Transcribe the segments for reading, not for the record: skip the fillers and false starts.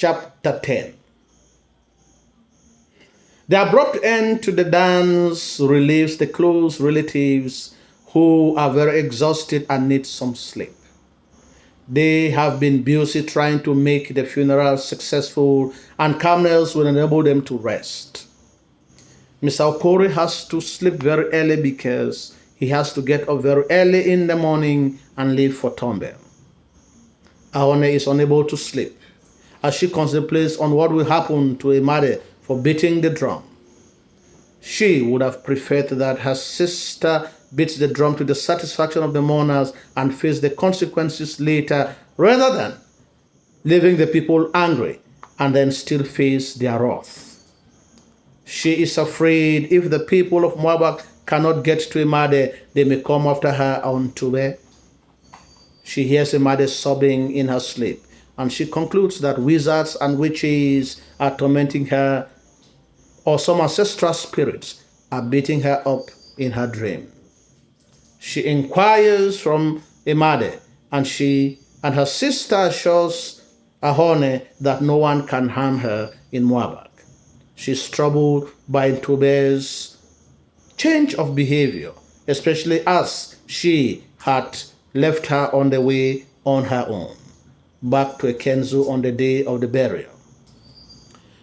chapter 10. The abrupt end to the dance relieves the close relatives who are very exhausted and need some sleep. They have been busy trying to make the funeral successful, and calmness will enable them to rest. Mr. Okori has to sleep very early because he has to get up very early in the morning and leave for Tombe. Ahone is unable to sleep as she contemplates on what will happen to Emade for beating the drum. She would have preferred that her sister beats the drum to the satisfaction of the mourners and face the consequences later rather than leaving the people angry and then still face their wrath. She is afraid if the people of Moabak cannot get to Emade, they may come after her on Tube. She hears Emade sobbing in her sleep, and she concludes that wizards and witches are tormenting her, or some ancestral spirits are beating her up in her dream. She inquires from Emade, and she and her sister assures Ahone that no one can harm her in Moabak. She is troubled by Tube's change of behavior, especially as she had left her on the way on her own, back to Ekenzu on the day of the burial.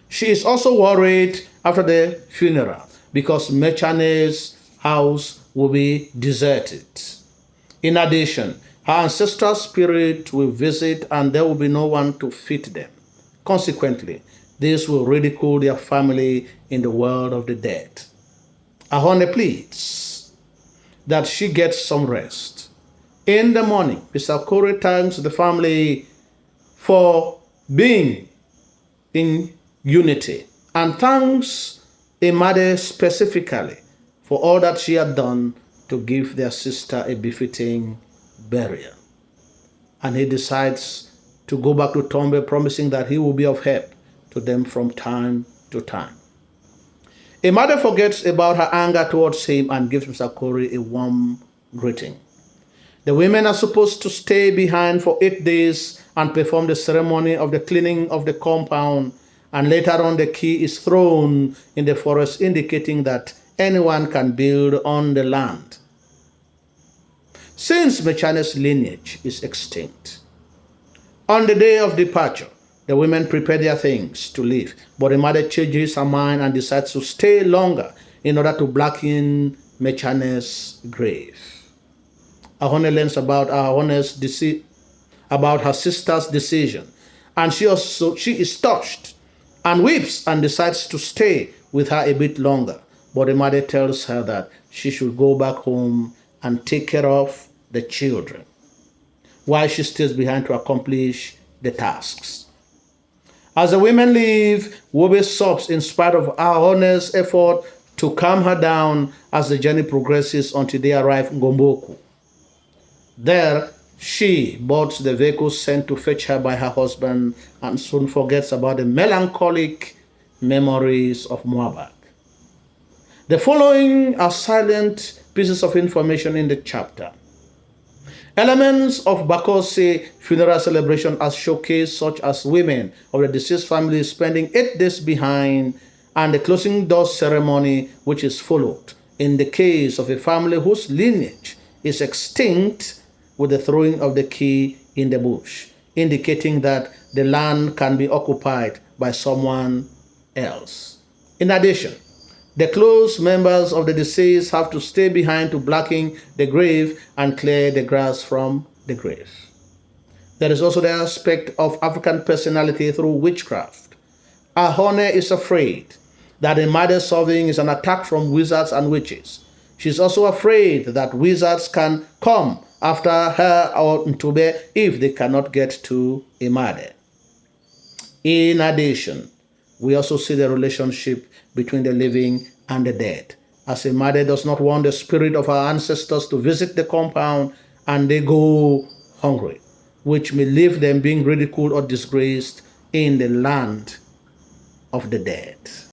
She is also worried after the funeral because Mechane's house will be deserted. In addition, her ancestral spirit will visit and there will be no one to feed them. Consequently, this will ridicule their family in the world of the dead. Ahone pleads that she gets some rest. In the morning, Mr. Okori thanks the family for being in unity and thanks Emade specifically for all that she had done to give their sister a befitting burial. And he decides to go back to Tombe, promising that he will be of help to them from time to time. Emade forgets about her anger towards him and gives Mr. Okori a warm greeting. The women are supposed to stay behind for 8 days and perform the ceremony of the cleaning of the compound, and later on the key is thrown in the forest, indicating that anyone can build on the land, since Mechane's lineage is extinct. On the day of departure, the women prepare their things to leave, but Emade changes her mind and decides to stay longer in order to blacken Mechane's grave. Ahone learns about about her sister's decision, and she is touched and weeps and decides to stay with her a bit longer. But Emade tells her that she should go back home and take care of the children, while she stays behind to accomplish the tasks. As the women leave, Wobe sobs in spite of Ahone's effort to calm her down as the journey progresses until they arrive in Gomboku. There, she boards the vehicle sent to fetch her by her husband and soon forgets about the melancholic memories of Moabak. The following are silent pieces of information in the chapter. Elements of Bakose funeral celebration are showcased, such as women of the deceased family spending 8 days behind, and the closing doors ceremony, which is followed in the case of a family whose lineage is extinct, with the throwing of the key in the bush, indicating that the land can be occupied by someone else. In addition, the close members of the deceased have to stay behind to blacken the grave and clear the grass from the grave. There is also the aspect of African personality through witchcraft. Ahone is afraid that Emade solving is an attack from wizards and witches. She is also afraid that wizards can come after her or Ntube if they cannot get to Emade. In addition, we also see the relationship between the living and the dead, as Emade does not want the spirit of her ancestors to visit the compound and they go hungry, which may leave them being ridiculed or disgraced in the land of the dead.